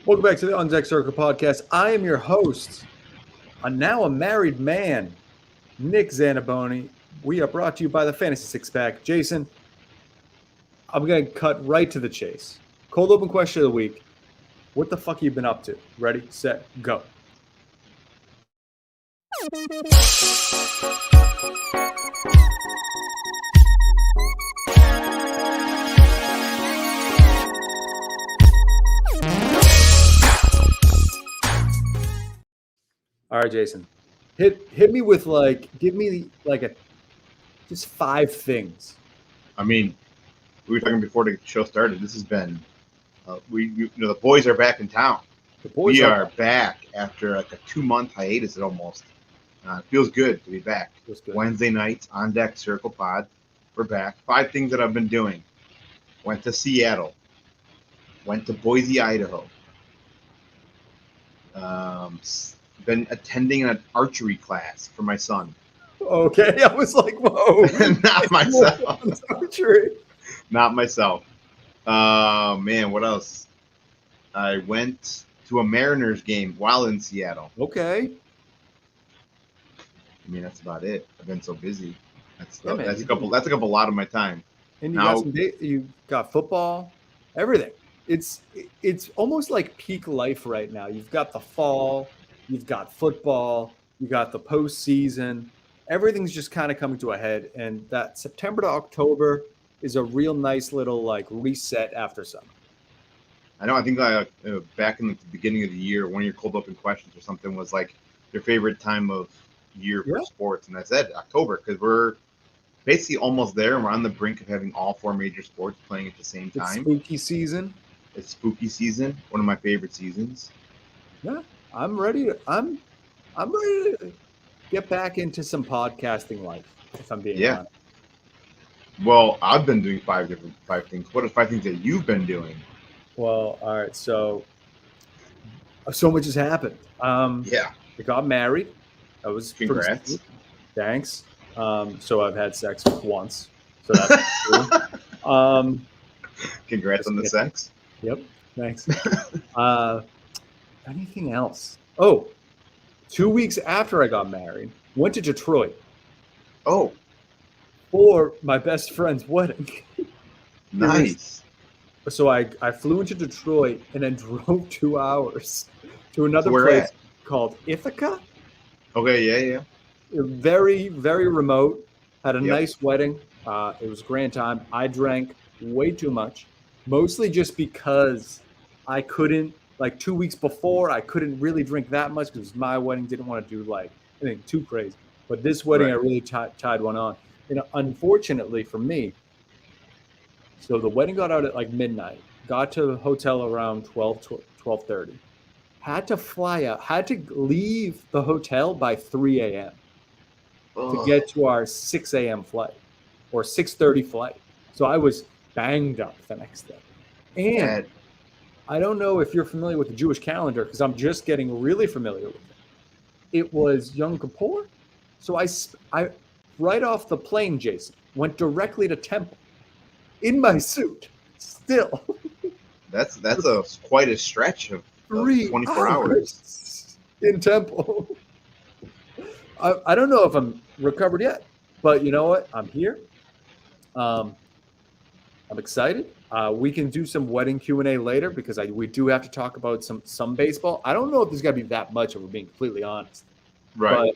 Welcome back to the On Deck Circle podcast. I am your host, now a married man, Nick Zaniboni. We are brought to you by the Fantasy Six Pack. Jason, I'm going to cut right to the chase. Cold open question of the week. What the fuck have you been up to? Ready, set, go. All right, Jason. Hit me with give me just 5 things. I mean, we were talking before the show started. This has been, the boys are back in town. We are back after like a 2-month hiatus. It almost feels good to be back. Wednesday nights on deck Circle Pod. We're back. 5 things that I've been doing. Went to Seattle. Went to Boise, Idaho. Been attending an archery class for my son. Okay, I was like, whoa. Not myself. Archery. Not myself. Man, what else? I went to a Mariners game while in Seattle. Okay. I mean, that's about it. I've been so busy. That's Yeah, a couple a lot of my time. And you got football, everything. It's almost like peak life right now. You've got the fall, you've got football, you got the postseason. Everything's just kind of coming to a head, and that September to October is a real nice little reset after summer. I know. I think back in the beginning of the year, one of your cold open questions or something was like your favorite time of year for sports, and I said October because we're basically almost there, and we're on the brink of having all 4 major sports playing at the same time. It's spooky season. It's spooky season. One of my favorite seasons. Yeah, I'm ready. I'm ready to get back into some podcasting life, if I'm being honest. Well, I've been doing 5 things. What are 5 things that you've been doing? Well, all right. So much has happened. I got married. That was congrats. Thanks. So I've had sex once. So that's cool. Congrats on the sex. Yep. Thanks. Anything else? Oh, 2 weeks after I got married, went to Detroit. Oh. For my best friend's wedding. Nice. So I flew into Detroit and then drove 2 hours to another place called Ithaca. Okay, yeah. Very, very remote. Had a nice wedding. It was a grand time. I drank way too much, mostly just because I couldn't, 2 weeks before, I couldn't really drink that much because it was my wedding. Didn't want to do anything too crazy. But this wedding, I really tied one on. Unfortunately for me, so the wedding got out at midnight. Got to the hotel around 12:30. Had to fly out. Had to leave the hotel by 3 a.m. to get to our 6 a.m. flight or 6:30 flight. So I was banged up the next day. And I don't know if you're familiar with the Jewish calendar because I'm just getting really familiar with it. It was Yom Kippur. So I right off the plane, Jason, went directly to Temple in my suit still. That's quite a stretch of 24 hours in Temple. I don't know if I'm recovered yet, but you know what? I'm here. I'm excited. We can do some wedding Q&A later because we do have to talk about some baseball. I don't know if there's got to be that much, if we're being completely honest. Right.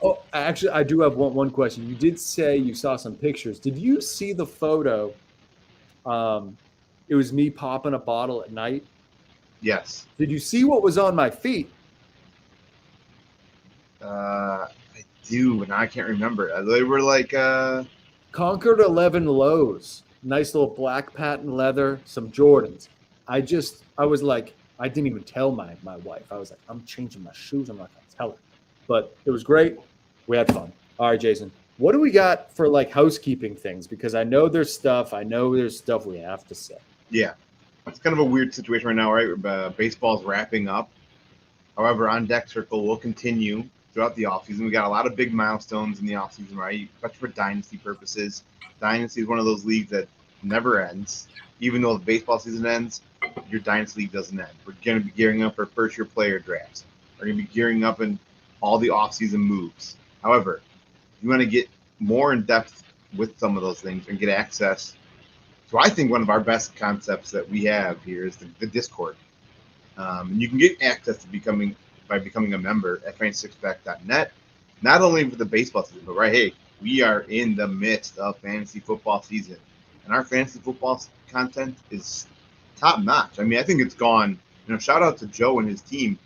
But, actually, I do have one question. You did say you saw some pictures. Did you see the photo? It was me popping a bottle at night. Yes. Did you see what was on my feet? I do, but I can't remember. They were Concord 11 lows. Nice little black patent leather, some Jordans. I didn't even tell my wife. I was like, I'm changing my shoes. I'm not going to tell her. But it was great. We had fun. All right, Jason. What do we got for housekeeping things? Because I know there's stuff we have to say. Yeah. It's kind of a weird situation right now, right? Baseball's wrapping up. However, On Deck Circle will continue throughout the offseason. We got a lot of big milestones in the offseason, right? Especially for dynasty purposes. Dynasty is one of those leagues that never ends. Even though the baseball season ends, your Dynasty League doesn't end. We're going to be gearing up for first-year player drafts. We're going to be gearing up in all the off-season moves. However, you want to get more in depth with some of those things and get access. So I think one of our best concepts that we have here is the Discord. And you can get access to becoming a member at fantasysixpack.net, not only for the baseball season, but hey, we are in the midst of fantasy football season, and our fantasy football content is top notch. I mean, I think it's gone. Shout out to Joe and his team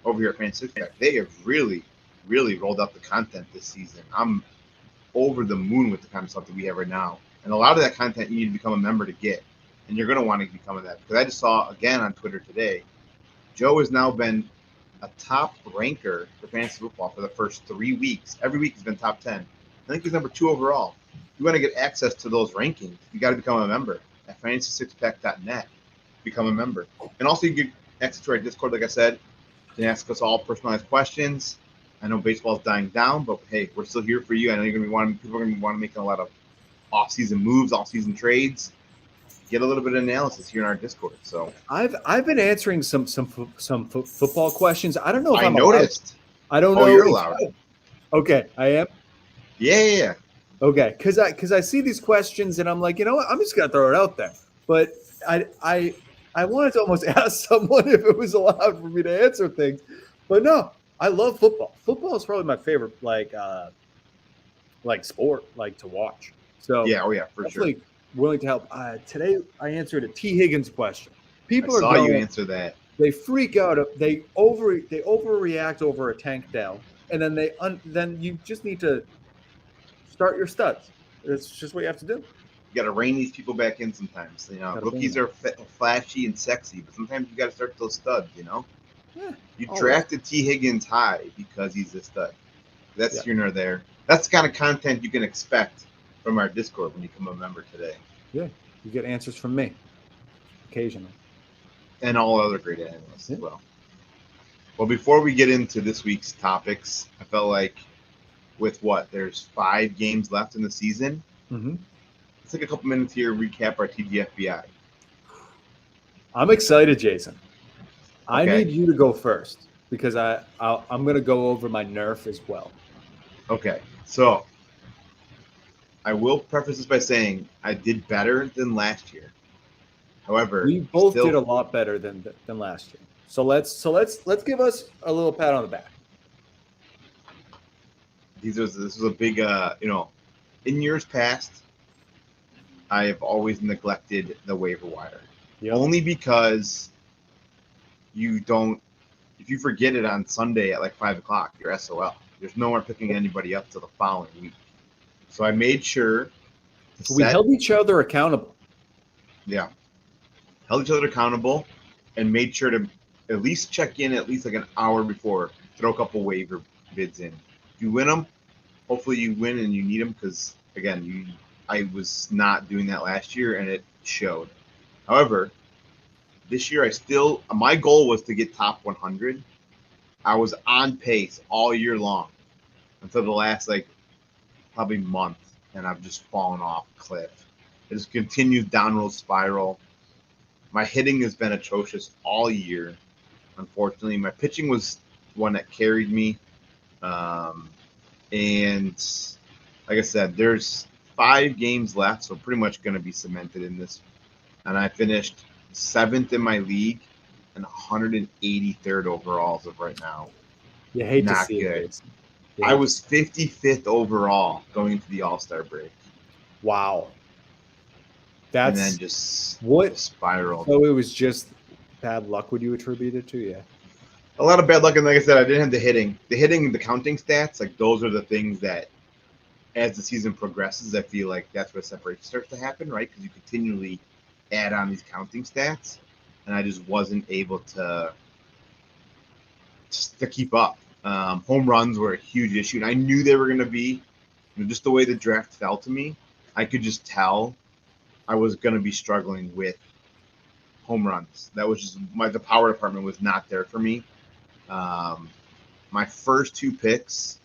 over here at Fantasy Six Pack. They have really, really rolled up the content this season. I'm over the moon with the kind of stuff that we have right now, and a lot of that content you need to become a member to get, and you're going to want to become that, because I just saw again on Twitter today, Joe has now been a top ranker for fantasy football for the first 3 weeks. Every week he's been top 10. I think he's number 2 overall. You want to get access to those rankings, you got to become a member at fantasysixpack.net. Become a member. And also you get access to our Discord, like I said. You can ask us all personalized questions. I know baseball's dying down, but hey, we're still here for you. I know people are going to want to make a lot of off-season moves, off-season trades. Get a little bit of analysis here in our Discord. So I've been answering some football questions. I don't know if I noticed. I don't know. You're allowed. Okay, I am. Yeah. Okay, because I see these questions and I'm like, you know what? I'm just gonna throw it out there. But I wanted to almost ask someone if it was allowed for me to answer things, but no. I love football. Football is probably my favorite like sport, like to watch. So yeah, for sure. Willing to help. Today I answered a T. Higgins question. People I saw you answer that. They freak out. They overreact over a tank down, and then then you just need to start your studs. It's just what you have to do. You got to rein these people back in sometimes. Rookies are flashy and sexy, but sometimes you got to start those studs. Yeah, you drafted T. Higgins high because he's a stud. That's here nor there. That's the kind of content you can expect from our Discord when you become a member today. Yeah, you get answers from me occasionally. And all other great analysts as well. Well, before we get into this week's topics, I felt like there's 5 games left in the season. Mm-hmm. Let's take a couple minutes here to recap our TGFBI. I'm excited, Jason. Okay. I need you to go first because I'm going to go over my nerf as well. Okay, so I will preface this by saying I did better than last year. However, we both did a lot better than last year. So let's give us a little pat on the back. This was a big in years past, I have always neglected the waiver wire. Yep. Only because if you forget it on Sunday at like 5:00, you're SOL. There's no more picking anybody up till the following week. So I made sure we held each other accountable. Yeah. Held each other accountable and made sure to at least check in at least like an hour before, throw a couple waiver bids in. If you win them, hopefully you win and you need them because, again, I was not doing that last year and it showed. However, this year my goal was to get top 100. I was on pace all year long until the last probably month, and I've just fallen off a cliff. It just continues downward spiral. My hitting has been atrocious all year, unfortunately. My pitching was one that carried me. And like I said, there's 5 games left, so pretty much going to be cemented in this. And I finished 7th in my league and 183rd overall as of right now. You hate Not to see good. it. I was 55th overall going into the All-Star break. Wow. And then just spiraled. So it was just bad luck, would you attribute it to? Yeah. A lot of bad luck, and like I said, I didn't have the hitting. The hitting and the counting stats, those are the things that, as the season progresses, I feel like that's where separation starts to happen, right? Because you continually add on these counting stats, and I just wasn't able to keep up. Home runs were a huge issue, and I knew they were going to be. Just the way the draft fell to me, I could just tell I was going to be struggling with home runs. That was just the power department was not there for me. My first 2 picks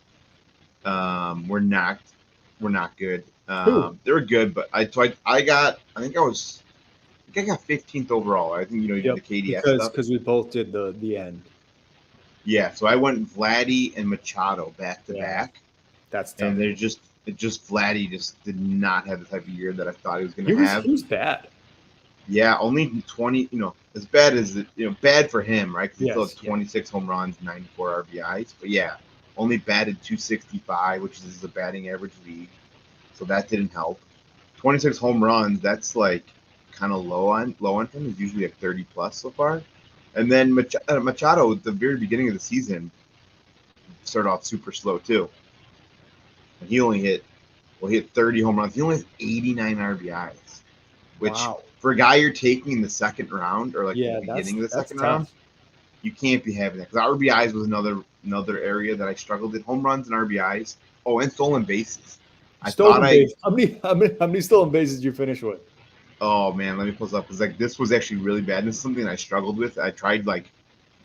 were not good. They were good, but I got 15th overall. I think you did the KDS because we both did the end. Yeah, so I went Vladdy and Machado back to back. That's tough. And Vladdy just did not have the type of year that I thought he was going to have. He was bad. Yeah, only 20. As bad as bad for him, right? Because he still had 26 home runs, 94 RBIs. But yeah, only batted 265, which is a batting average league. So that didn't help. 26 home runs, that's like kind of low on him. He's usually at 30 plus so far. And then Machado, at the very beginning of the season, started off super slow too. And he only hit 30 home runs. He only has 89 RBIs, which for a guy you're taking in the second round or the beginning of the second round, you can't be having that. Because RBIs was another area that I struggled with. Home runs and RBIs. Oh, and stolen bases. How many stolen bases did you finish with? Oh man, let me pull this up because this was actually really bad. This is something I struggled with. I tried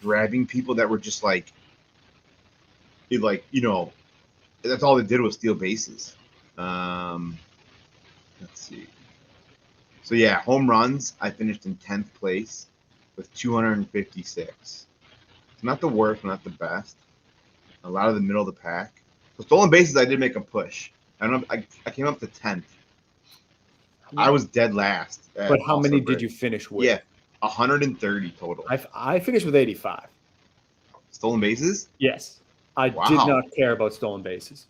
grabbing people that were just that's all they did was steal bases. Let's see. So yeah, home runs. I finished in 10th place with 256. It's not the worst, not the best. A lot of the middle of the pack. The stolen bases, I did make a push. I came up to 10th. I was dead last. But how many did you finish with? Yeah, 130 total. I finished with 85. Stolen bases? Yes. I did not care about stolen bases.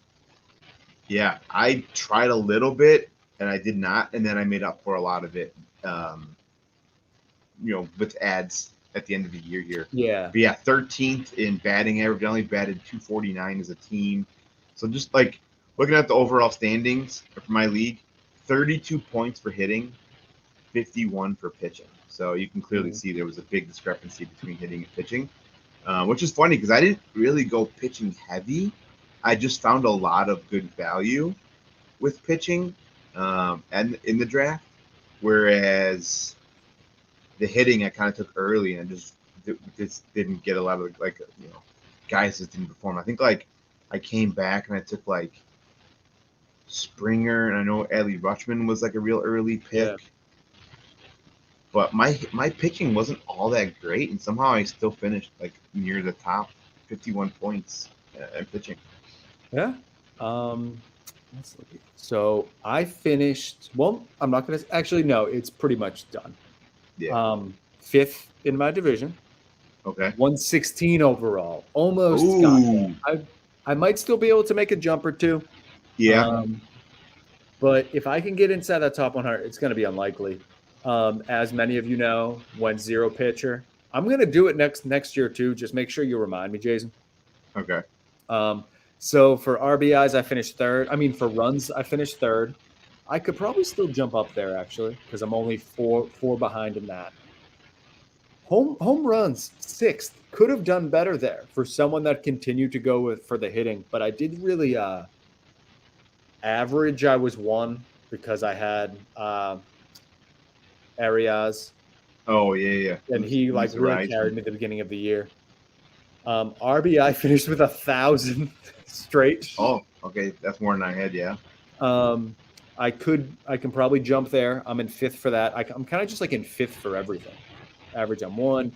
Yeah, I tried a little bit, and I did not, and then I made up for a lot of it, with ads at the end of the year here. Yeah. But yeah, 13th in batting average. I only batted 249 as a team. So just looking at the overall standings for my league, 32 points for hitting, 51 for pitching. So you can clearly see there was a big discrepancy between hitting and pitching, which is funny because I didn't really go pitching heavy. I just found a lot of good value with pitching and in the draft, whereas the hitting I kind of took early and just didn't get a lot of guys that didn't perform. I think I came back and I took Springer, and I know Adley Rutschman was a real early pick. Yeah. But my pitching wasn't all that great, and somehow I still finished near the top, 51 points at pitching. Yeah. Let's look. So I finished. Well, I'm not gonna actually. No, it's pretty much done. Yeah. 5th in my division. Okay. 116 overall. Almost got there. I might still be able to make a jump or two. Yeah. But if I can get inside that top 100, it's going to be unlikely. As many of you know, went 0 pitcher. I'm going to do it next year too. Just make sure you remind me, Jason. Okay. So for RBIs, I finished 3rd. I mean, for runs, I finished 3rd. I could probably still jump up there actually because I'm only four behind in that. Home runs, 6th. Could have done better there for someone that continued to go for the hitting, but I did really average. I was 1 because I had Arias. Oh yeah. And he really carried me at the beginning of the year. RBI finished with 1,000 straight. Oh, okay, that's more than I had. Yeah. I can probably jump there. I'm in 5th for that. I'm kind of just in 5th for everything. Average I'm 1.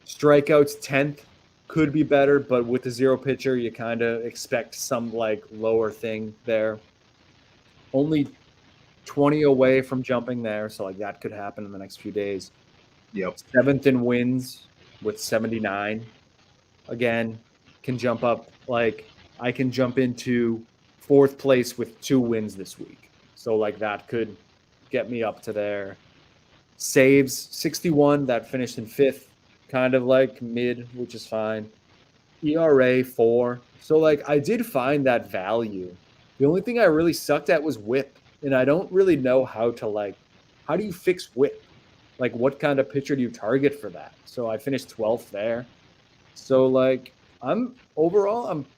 Strikeouts 10th, could be better, but with the 0 pitcher, you kind of expect some lower thing there. Only 20 away from jumping there, so that could happen in the next few days. Yep. 7th in wins with 79. Again, can jump up. I can jump into 4th place with 2 wins this week. So that could get me up to there. Saves 61, that finished in 5th, kind of mid, which is fine. ERA 4. So I did find that value. The only thing I really sucked at was whip, and I don't really know how to how do you fix whip? What kind of pitcher do you target for that? So I finished 12th there. So I'm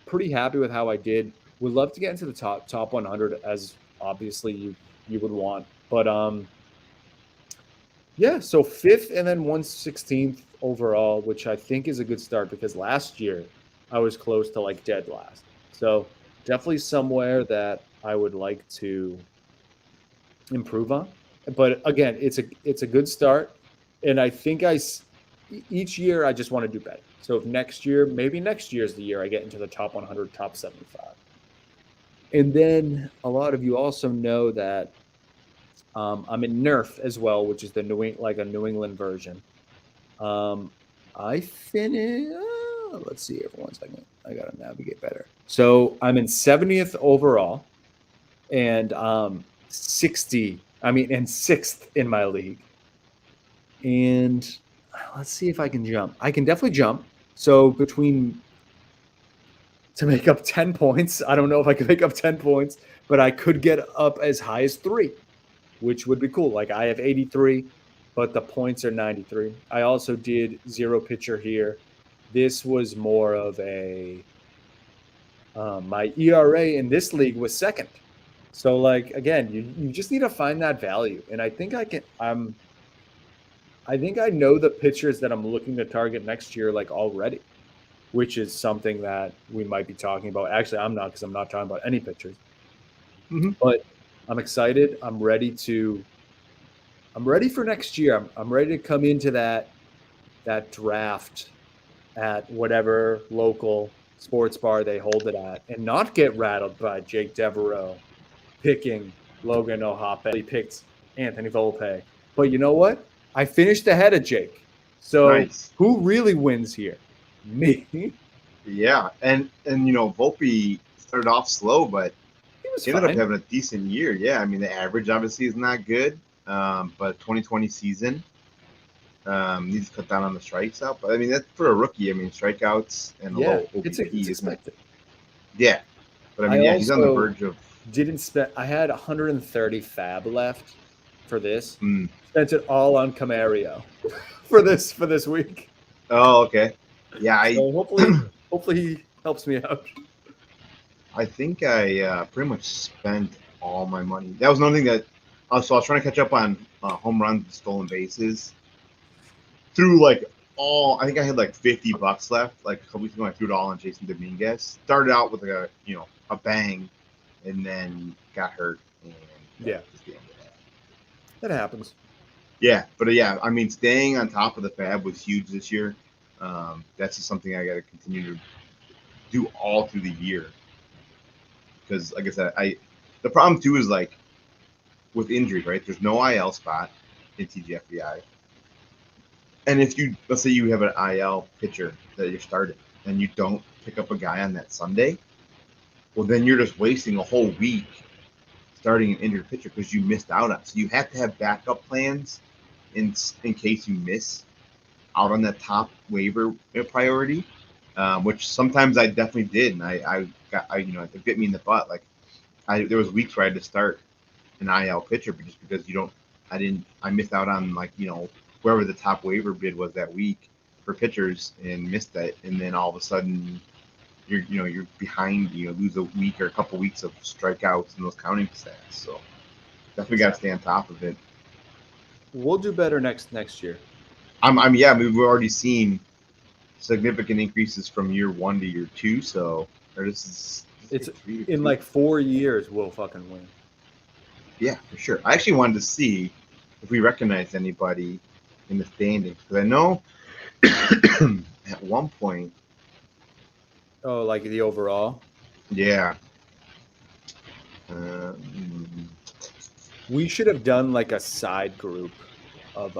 pretty happy with how I did. Would love to get into the top 100 as obviously you would want, but yeah. So 5th and then 116th overall, which I think is a good start because last year I was close to dead last. So definitely somewhere that I would like to improve on. But again, it's a good start, and I think each year I just want to do better. So if maybe next year is the year I get into the top 100, top 75. And then a lot of you also know that I'm in Nerf as well, which is the like a New England version. I finished. Let's see here for 1 second. I gotta navigate better. So I'm in 70th overall, and 60. And sixth in my league. And let's see if I can jump. I can definitely jump. So to make up 10 points, I don't know if I can make up 10 points, but I could get up as high as 3, which would be cool. Like I have 83, but the points are 93. I also did 0 pitcher here. This was more of my ERA in this league was second. So like, again, you just need to find that value. And I think I think I know the pitchers that I'm looking to target next year, like already, which is something that we might be talking about. Actually, I'm not, because I'm not talking about any pitchers. Mm-hmm. But I'm excited. I'm ready for next year. I'm ready to come into that draft at whatever local sports bar they hold it at and not get rattled by Jake Devereaux picking Logan O'Hoppe. He picked Anthony Volpe. But you know what? I finished ahead of Jake. So Nice. Who really wins here? Me. Yeah, and Volpe started off slow, but He ended up having a decent year. Yeah, I mean the average obviously is not good, but 2020 season needs to cut down on the strikes out. But I mean that's for a rookie. I mean strikeouts and a low OBP it's expected. Yeah, but I mean he's on the verge of. I had 130 fab left for this. Spent it all on Camario for this week. Oh, okay. Yeah, so hopefully he helps me out. I think I pretty much spent all my money. That was another thing that. So I was trying to catch up on home runs and stolen bases. Through I think I had like $50 left. Like a couple weeks ago, I threw it all on Jason Dominguez. Started out with a bang, and then got hurt. And yeah, that happens. Yeah, but yeah, I mean, staying on top of the fab was huge this year. That's just something I got to continue to do all through the year. Because, like I said, the problem too is like with injuries, right? There's no IL spot in TGFBI, and if let's say you have an IL pitcher that you're starting, and you don't pick up a guy on that Sunday, well, then you're just wasting a whole week starting an injured pitcher because you missed out on. So you have to have backup plans in case you miss out on that top waiver priority, which sometimes I definitely did, and it bit me in the butt. Like there was weeks where I had to start an IL pitcher, but just because I missed out on wherever the top waiver bid was that week for pitchers and missed that, and then all of a sudden you're behind. You lose a week or a couple weeks of strikeouts and those counting stats. So definitely got to stay on top of it. We'll do better next year. We've already seen significant increases from year 1 to year 2. So it's in like 4 years we'll fucking win. Yeah, for sure. I actually wanted to see if we recognize anybody in the standings, because I know at one point. Oh, like the overall? Yeah. We should have done like a side group of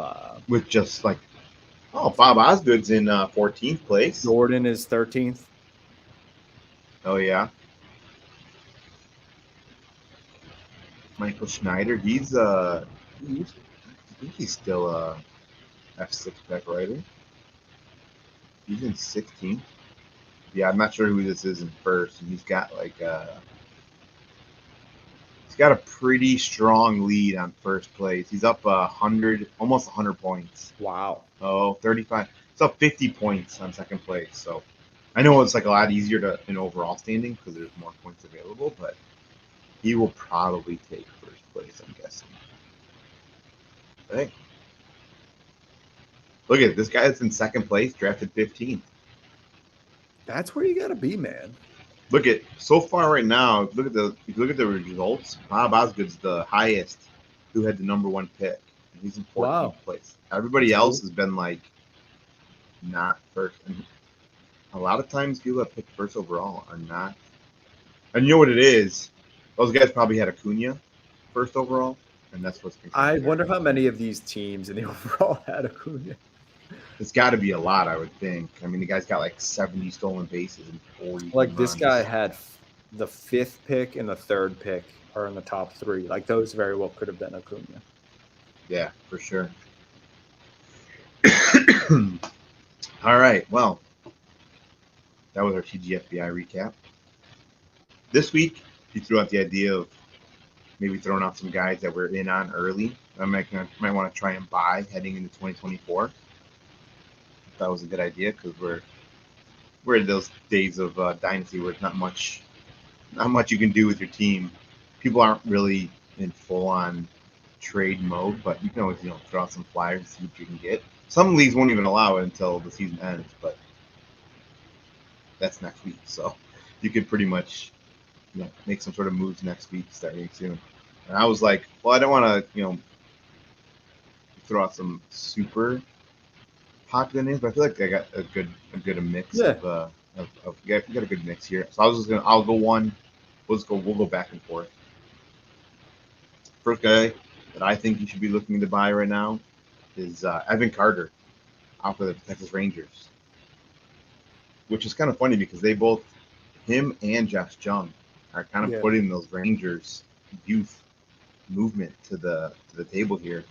with just like, Bob Osgood's in 14th place. Jordan is 13th. Oh yeah. Michael Schneider, he's I think he's still a F6 back writer. He's in 16th. Yeah, I'm not sure who this is in first, and he's got a pretty strong lead on first place. He's up 100, almost 100 points. Wow. Oh, 35. It's up 50 points on second place. So I know it's like a lot easier in overall standing because there's more points available, but he will probably take first place, I'm guessing. Hey. Look at this guy that's in second place, drafted 15th. That's where you got to be, man. Look at so far right now. If you look at the results, Bob Osgood's the highest who had the number 1 pick. And he's in 14th place. Everybody That's else cool. has been like not first. And a lot of times people that pick first overall are not. And you know what it is? Those guys probably had Acuna first overall, and that's what's been. I wonder how many of these teams in the overall had Acuna. It's got to be a lot, I would think. I mean, the guy's got like 70 stolen bases and 40. Like this guy had the 5th pick and the 3rd pick are in the top 3. Like those very well could have been Acuna. Yeah, for sure. All right. Well, that was our TGFBI recap. This week, he threw out the idea of maybe throwing out some guys that we're in on early. I might want to try and buy heading into 2024. That was a good idea because we're in those days of Dynasty where it's not much you can do with your team. People aren't really in full-on trade mode, but you can always throw out some flyers, see what you can get. Some leagues won't even allow it until the season ends, but that's next week, so you could pretty much make some sort of moves next week starting soon. And I was like, well, I don't want to throw out some super popular names, but I feel like I got a good mix of we got a good mix here. So I'll go one. We'll go back and forth. First guy that I think you should be looking to buy right now is Evan Carter out for the Texas Rangers, which is kind of funny because they both, him and Josh Jung, are kind of putting those Rangers youth movement to the table here.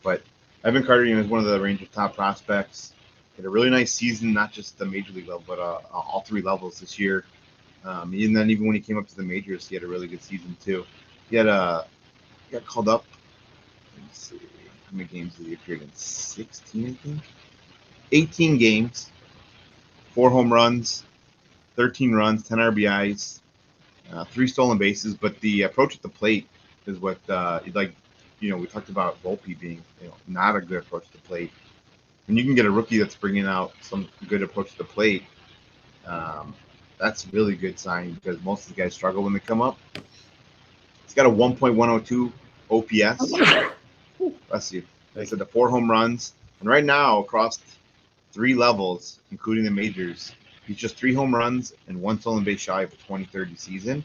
But Evan Carter, is one of the Rangers' top prospects. Had a really nice season, not just the major league level, but all 3 levels this year. And then even when he came up to the majors, he had a really good season too. He got called up. Let me see how many games did he appear in? 16, I think. 18 games, 4 home runs, 13 runs, 10 RBIs, 3 stolen bases. But the approach at the plate is what we talked about Volpe being not a good approach to the plate. When you can get a rookie that's bringing out some good approach to the plate, that's a really good sign because most of the guys struggle when they come up. He's got a 1.102 OPS. Bless you. I said the 4 home runs. And right now, across 3 levels, including the majors, he's just 3 home runs and 1 stolen base shy of a 2030 season.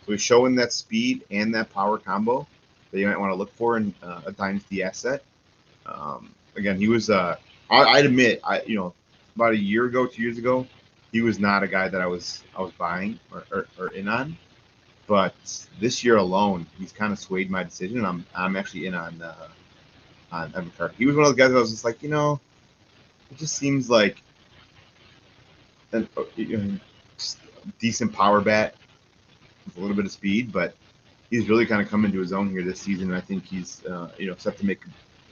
So he's showing that speed and that power combo that you might want to look for in a dynasty asset. Again, he was I'd admit, about a year ago, 2 years ago, he was not a guy that I was buying or in on. But this year alone, he's kind of swayed my decision. I'm actually in on Evan Carter. He was one of the guys that I was just like, it just seems like a decent power bat with a little bit of speed, but he's really kind of come into his own here this season. And I think he's set to make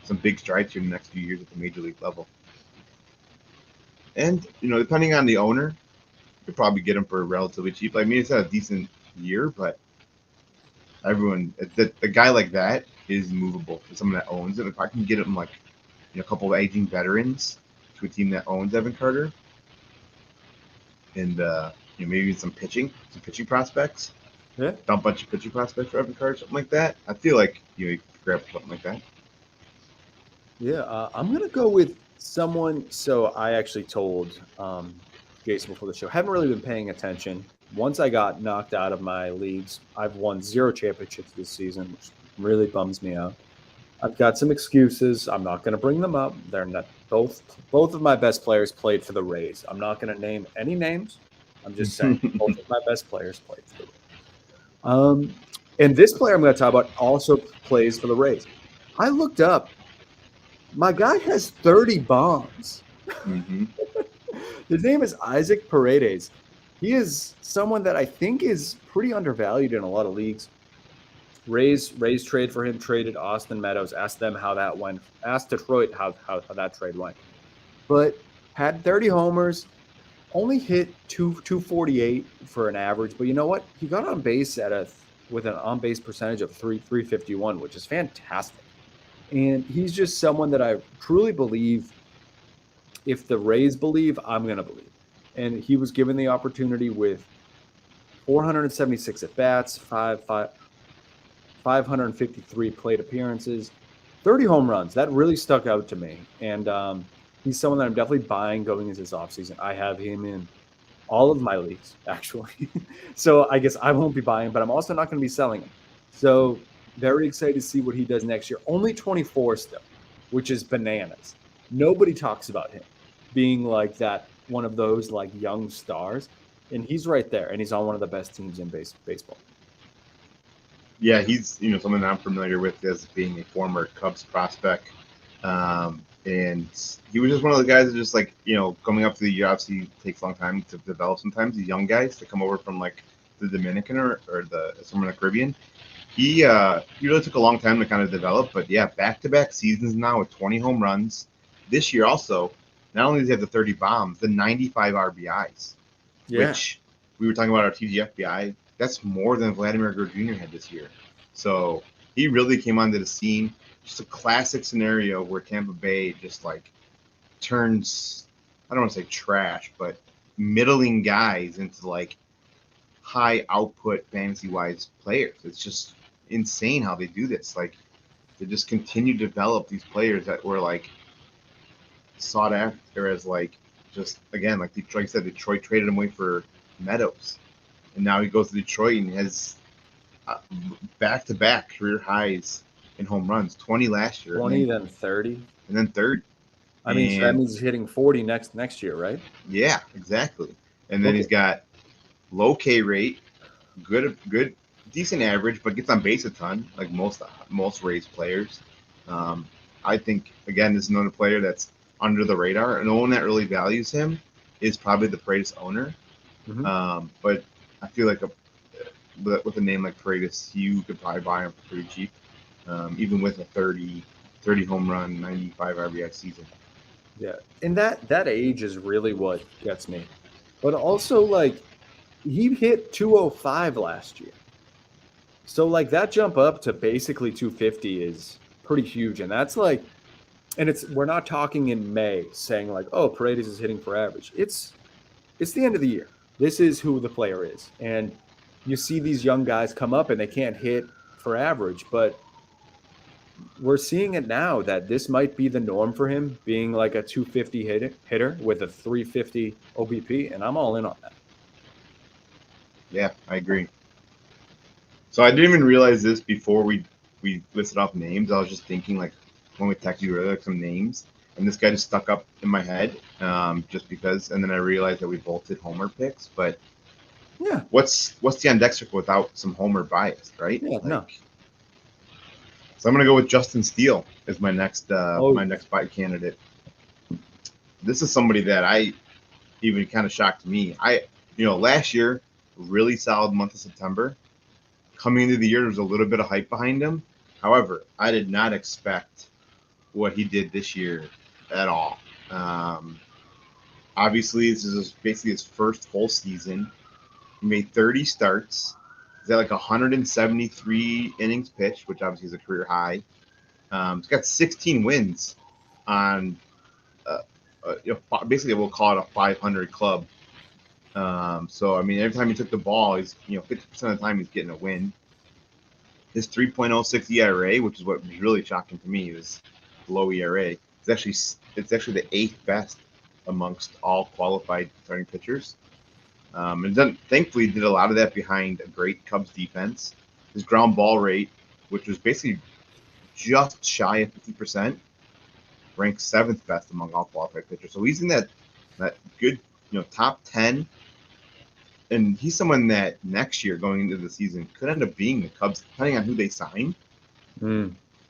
some big strides here in the next few years at the major league level. And depending on the owner, you could probably get him for relatively cheap. I mean, it's had a decent year, but a guy like that is movable for someone that owns it. If I can get him like a couple of aging veterans to a team that owns Evan Carter, and maybe some pitching prospects. Yeah, dump a bunch of pitching prospects for Evan Carter, something like that. I feel like you could grab something like that. Yeah, I'm gonna go with someone. So I actually told Jason before the show, haven't really been paying attention. Once I got knocked out of my leagues, I've won 0 championships this season, which really bums me out. I've got some excuses. I'm not going to bring them up. They're not both of my best players played for the Rays. I'm not going to name any names. I'm just saying both of my best players played for the Rays. And this player I'm going to talk about also plays for the Rays. I looked up. My guy has 30 bombs. Mm-hmm. His name is Isaac Paredes. He is someone that I think is pretty undervalued in a lot of leagues. Rays trade for him, traded Austin Meadows, asked them how that went, asked Detroit how that trade went. But had 30 homers, only hit 248 for an average. But you know what? He got on base with an on-base percentage of 351, which is fantastic. And he's just someone that I truly believe, if the Rays believe, I'm going to believe. And he was given the opportunity with 476 at-bats, 553 plate appearances, 30 home runs. That really stuck out to me. And he's someone that I'm definitely buying going into this offseason. I have him in all of my leagues, actually. So I guess I won't be buying, but I'm also not going to be selling him. So very excited to see what he does next year. Only 24 still, which is bananas. Nobody talks about him being like that, one of those like young stars. And he's right there, and he's on one of the best teams in baseball. Yeah, he's someone that I'm familiar with as being a former Cubs prospect, and he was just one of the guys that just like coming up to the year. Obviously, takes a long time to develop. Sometimes these young guys to come over from like the Dominican or the somewhere in the Caribbean. He really took a long time to kind of develop, but yeah, back-to-back seasons now with 20 home runs. This year also, not only does he have the 30 bombs, the 95 RBIs, which we were talking about our TGFBI. That's more than Vladimir Guerrero Jr. had this year. So he really came onto the scene. Just a classic scenario where Tampa Bay just like turns, I don't want to say trash, but middling guys into like high output fantasy wise players. It's just insane how they do this. Like they just continue to develop these players that were like sought after as like just again like Detroit said, Detroit traded him away for Meadows, and now he goes to Detroit and has back-to-back career highs in home runs. 20 last year, 20, then 30, and then 30. I mean, so that means he's hitting 40 next year, right? Yeah, exactly. And then he's got low K rate, good, decent average, but gets on base a ton, like most Rays players. I think again, this is another player that's under the radar, and no one that really values him is probably the Paredes owner. Mm-hmm. But I feel like with a name like Paredes, you could probably buy him for pretty cheap, even with a 30 home run, 95 RBI season. Yeah, and that age is really what gets me. But also, like, he hit 205 last year. So, like, that jump up to basically 250 is pretty huge. And that's like, and we're not talking in May saying like, oh, Paredes is hitting for average. It's the end of the year. This is who the player is. And you see these young guys come up and they can't hit for average, but we're seeing it now that this might be the norm for him, being like a 250 hitter with a 350 OBP, and I'm all in on that. Yeah, I agree. So I didn't even realize this before we listed off names. I was just thinking like when we texted you earlier, like some names, and this guy just stuck up in my head just because. And then I realized that we both did homer picks, but yeah, what's the on deck circle without some homer bias, right? Yeah, no. So I'm gonna go with Justin Steele as my next my next buy candidate. This is somebody that I even kind of shocked me. Last year, really solid month of September. Coming into the year, there was a little bit of hype behind him. However, I did not expect what he did this year at all. Obviously, this is basically his first full season. He made 30 starts. He's at like 173 innings pitched, which obviously is a career high. He's got 16 wins on basically we'll call it a 500 club. So I mean, every time he took the ball, he's 50% of the time he's getting a win. His 3.06 ERA, which is what was really shocking to me, was low ERA. It's actually the 8th best amongst all qualified starting pitchers. And then thankfully did a lot of that behind a great Cubs defense. His ground ball rate, which was basically just shy of 50%, ranked 7th best among all qualified pitchers. So he's in that good, top 10. And he's someone that next year going into the season could end up being the Cubs, depending on who they sign.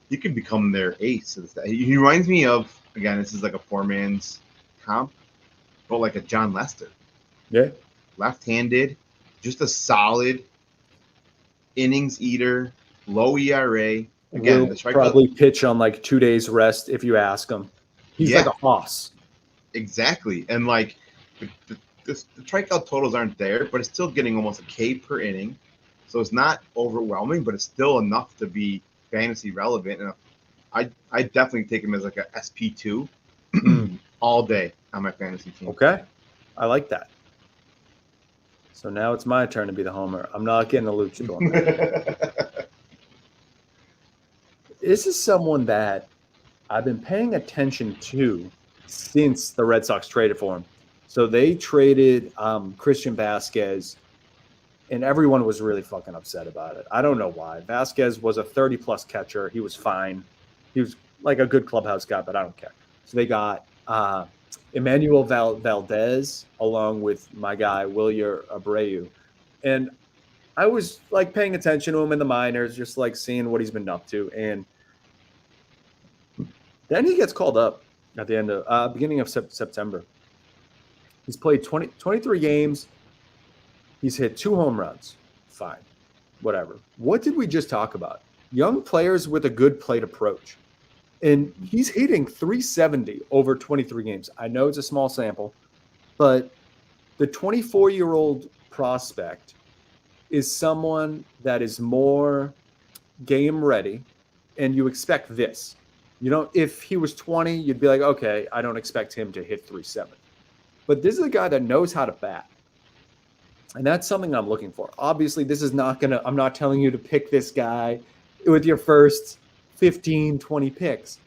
He could become their ace. He reminds me of, again, this is like a poor man's comp, but like a John Lester. Yeah. Left-handed, just a solid innings eater, low ERA. Again, will probably pitch on like 2 days rest if you ask him. He's like a hoss. Exactly. And like the strikeout totals aren't there, but it's still getting almost a K per inning. So it's not overwhelming, but it's still enough to be fantasy relevant. And I definitely take him as like a SP2 all day on my fantasy team. Okay. I like that. So now it's my turn to be the homer. I'm not getting a luchador. This is someone that I've been paying attention to since the Red Sox traded for him. So they traded Christian Vasquez, and everyone was really fucking upset about it. I don't know why. Vasquez was a 30-plus catcher. He was fine. He was like a good clubhouse guy, but I don't care. So they got Emmanuel Valdez along with my guy, Wilyer Abreu. And I was like paying attention to him in the minors, just like seeing what he's been up to. And then he gets called up at the end of beginning of September. He's played 23 games. He's hit 2 home runs. Fine. Whatever. What did we just talk about? Young players with a good plate approach. And he's hitting 370 over 23 games. I know it's a small sample, but the 24-year-old prospect is someone that is more game ready, and you expect this. You know, if he was 20, you'd be like, okay, I don't expect him to hit 370. But this is a guy that knows how to bat. And that's something I'm looking for. Obviously, this is not going to – I'm not telling you to pick this guy with your first 15, 20 picks.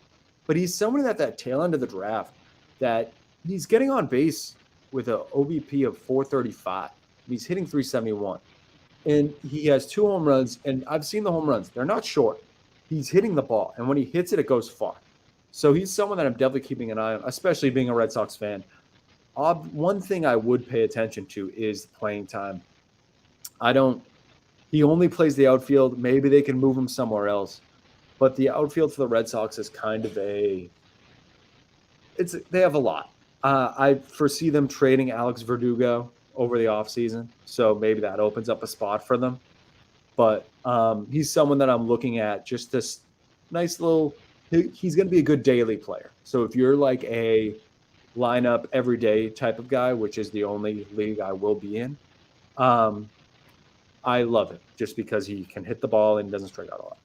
But he's someone at that tail end of the draft that he's getting on base with an OBP of 435. He's hitting 371. And he has 2 home runs, and I've seen the home runs. They're not short. He's hitting the ball, and when he hits it, it goes far. So he's someone that I'm definitely keeping an eye on, especially being a Red Sox fan. One thing I would pay attention to is playing time. He only plays the outfield. Maybe they can move him somewhere else. But the outfield for the Red Sox is kind of they have a lot. I foresee them trading Alex Verdugo over the offseason. So maybe that opens up a spot for them. But he's someone that I'm looking at, just this nice little – he's going to be a good daily player. So if you're like a lineup everyday type of guy, which is the only league I will be in, I love it just because he can hit the ball and doesn't strike out a lot.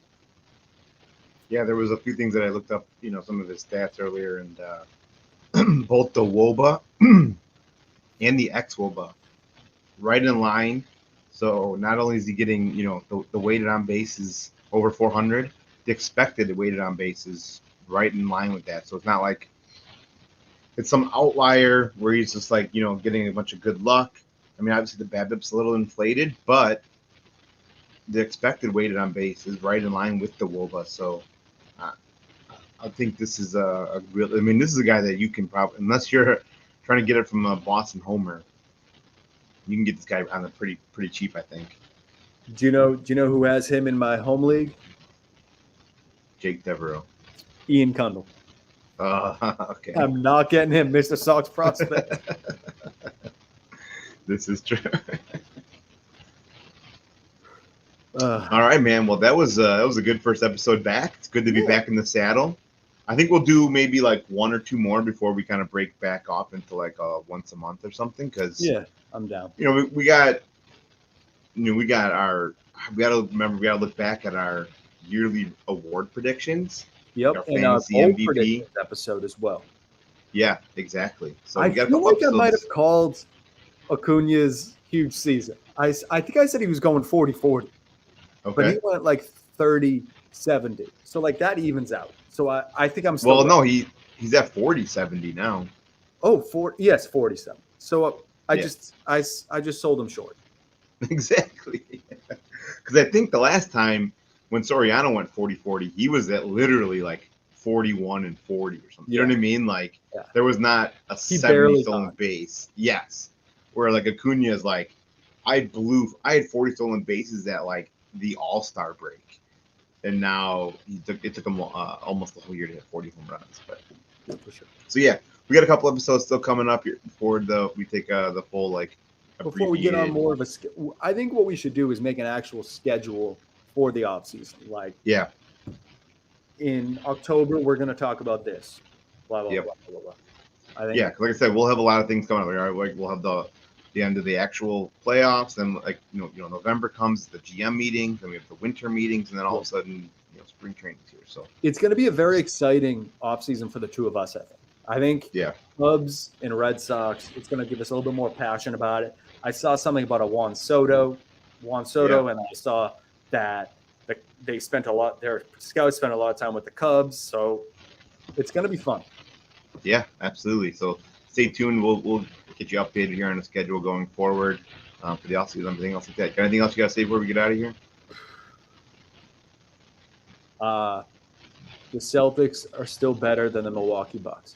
Yeah, there was a few things that I looked up, some of his stats earlier, and both the WOBA and the xWOBA right in line. So not only is he getting, the weighted on base is over 400, the expected weighted on base is right in line with that. So it's not like it's some outlier where he's just like, getting a bunch of good luck. I mean, obviously the BABIP's a little inflated, but the expected weighted on base is right in line with the WOBA. So I think this is this is a guy that you can probably, unless you're trying to get it from a Boston homer, you can get this guy on a pretty cheap, I think. Do you know who has him in my home league? Jake Devereaux. Ian Cundall. Okay. I'm not getting him, Mr. Sox prospect. This is true. All right, man. Well, that was a good first episode back. It's good to be back in the saddle. I think we'll do maybe like 1 or 2 more before we kind of break back off into like once a month or something. Because I'm down. We got to look back at our yearly award predictions. Yep, our and our fantasy bold MVP predictions episode as well. Yeah, exactly. So I we got feel like I might have called Acuna's huge season. I think I said he was going 40-40. Okay. But he went like 30-70. So like that evens out. So I think I'm still. Well, no, he's at 40-70 now. Oh, 47. So I just sold him short. Exactly. Because I think the last time when Soriano went 40-40, he was at literally like 41-40 or something. You know what I mean? Like there was not a 70 stolen base. Yes. Where like Acuna is like, I had 40 stolen bases at like the All-Star break. And now it took him almost the whole year to hit 40 home runs. But for sure. So yeah, we got a couple episodes still coming up before we take the full like. Before we get on more of I think what we should do is make an actual schedule for the off season. Like in October, we're going to talk about this. Blah blah blah blah blah. I think. Yeah, like I said, we'll have a lot of things coming up. Like we'll have the end of the actual playoffs, and like November comes, the GM meetings, then we have the winter meetings, and then all of a sudden spring training's here. So it's going to be a very exciting offseason for the two of us, I think. Cubs and Red Sox, it's going to give us a little bit more passion about it. I saw something about a Juan Soto, and I saw that They spent a lot. Their scouts spent a lot of time with the Cubs, so it's going to be fun. Yeah, absolutely. So stay tuned. We'll get you updated here on the schedule going forward for the offseason, everything else like that. Got anything else you got to say before we get out of here? The Celtics are still better than the Milwaukee Bucks.